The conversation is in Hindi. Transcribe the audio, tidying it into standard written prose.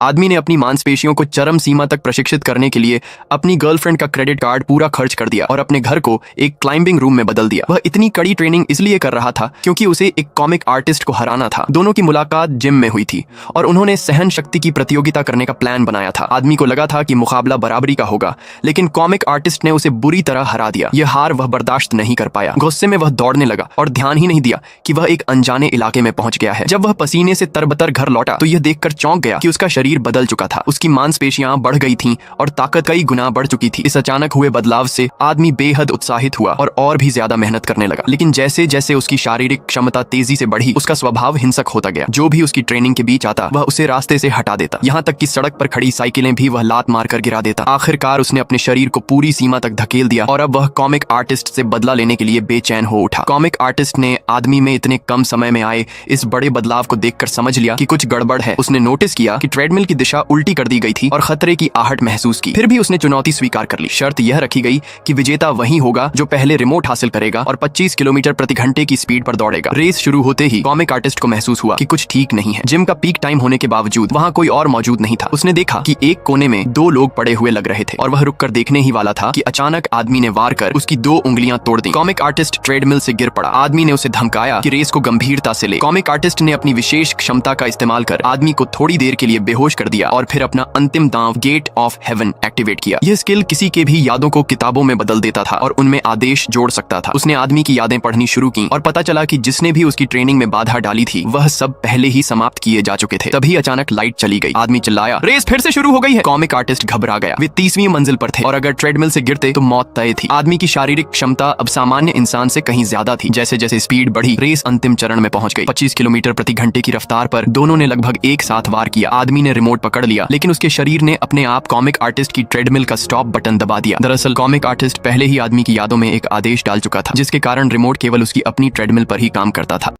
आदमी ने अपनी मांसपेशियों को चरम सीमा तक प्रशिक्षित करने के लिए अपनी गर्लफ्रेंड का क्रेडिट कार्ड पूरा खर्च कर दिया और अपने घर को एक क्लाइंबिंग रूम में बदल दिया। वह इतनी कड़ी ट्रेनिंग इसलिए कर रहा था क्योंकि उसे एक कॉमिक आर्टिस्ट को हराना था। दोनों की मुलाकात जिम में हुई थी और उन्होंने सहन शक्ति की प्रतियोगिता करने का प्लान बनाया था। आदमी को लगा था कि मुकाबला बराबरी का होगा, लेकिन कॉमिक आर्टिस्ट ने उसे बुरी तरह हरा दिया। यह हार वह बर्दाश्त नहीं कर पाया। गुस्से में वह दौड़ने लगा और ध्यान ही नहीं दिया कि वह एक अनजाने इलाके में पहुंच गया है। जब वह पसीने से तरबतर घर लौटा तो यह देखकर चौंक गया कि उसका शरीर बदल चुका था। उसकी मांसपेशियां बढ़ गई थीं और ताकत कई गुना बढ़ चुकी थी। इस अचानक हुए बदलाव से आदमी बेहद उत्साहित हुआ और भी ज्यादा मेहनत करने लगा। लेकिन जैसे जैसे उसकी शारीरिक क्षमता तेजी से बढ़ी, उसका स्वभाव हिंसक होता गया। जो भी उसकी ट्रेनिंग के बीच आता वह उसे रास्ते से हटा देता। यहाँ तक कि सड़क पर खड़ी साइकिलें भी वह लात मारकर गिरा देता। आखिरकार उसने अपने शरीर को पूरी सीमा तक धकेल दिया और अब वह कॉमिक आर्टिस्ट से बदला लेने के लिए बेचैन हो उठा। कॉमिक आर्टिस्ट ने आदमी में इतने कम समय में आए इस बड़े बदलाव को देखकर समझ लिया कि कुछ गड़बड़ है। उसने नोटिस किया कि ट्रेडमिल की दिशा उल्टी कर दी गई थी और खतरे की आहट महसूस की। फिर भी उसने चुनौती स्वीकार कर ली। शर्त यह रखी गई कि विजेता वही होगा जो पहले रिमोट हासिल करेगा और 25 किलोमीटर प्रति घंटे की स्पीड पर दौड़ेगा। रेस शुरू होते ही कॉमिक आर्टिस्ट को महसूस हुआ कि कुछ ठीक नहीं है। जिम का पीक टाइम होने के बावजूद वहाँ कोई और मौजूद नहीं था। उसने देखा कि एक कोने में दो लोग पड़े हुए लग रहे थे और वह रुककर देखने ही वाला था कि अचानक आदमी ने वार कर उसकी 2 उंगलियां तोड़ दी। कॉमिक आर्टिस्ट ट्रेडमिल से गिर पड़ा। आदमी ने उसे धमकाया कि रेस को गंभीरता से ले। कॉमिक आर्टिस्ट ने अपनी विशेष क्षमता का इस्तेमाल कर आदमी को थोड़ी देर के लिए बेहोश कर दिया और फिर अपना अंतिम दांव गेट ऑफ हेवन एक्टिवेट किया। यह स्किल किसी के भी यादों को किताबों में बदल देता था और उनमें आदेश जोड़ सकता था। उसने आदमी की यादें पढ़नी शुरू की और पता चला कि जिसने भी उसकी ट्रेनिंग में बाधा डाली थी वह सब पहले ही समाप्त किए जा चुके थे। तभी अचानक लाइट चली गई। आदमी चिल्लाया, रेस फिर से शुरू हो गई है। कॉमिक आर्टिस्ट घबरा गया। वे 30वीं मंजिल पर थे और अगर ट्रेडमिल से गिरते तो मौत तय थी। आदमी की शारीरिक क्षमता अब सामान्य इंसान से कहीं ज्यादा थी। जैसे जैसे स्पीड बढ़ी, रेस अंतिम चरण में पहुंच गई। 25 किलोमीटर प्रति घंटे की रफ्तार पर दोनों ने लगभग एक साथ वार किया। आदमी ने रिमोट पकड़ लिया, लेकिन उसके शरीर ने अपने आप कॉमिक आर्टिस्ट की ट्रेडमिल का स्टॉप बटन दबा दिया। दरअसल कॉमिक आर्टिस्ट पहले ही आदमी की यादों में एक आदेश डाल चुका था, जिसके कारण रिमोट केवल उसकी अपनी ट्रेडमिल पर ही काम करता था।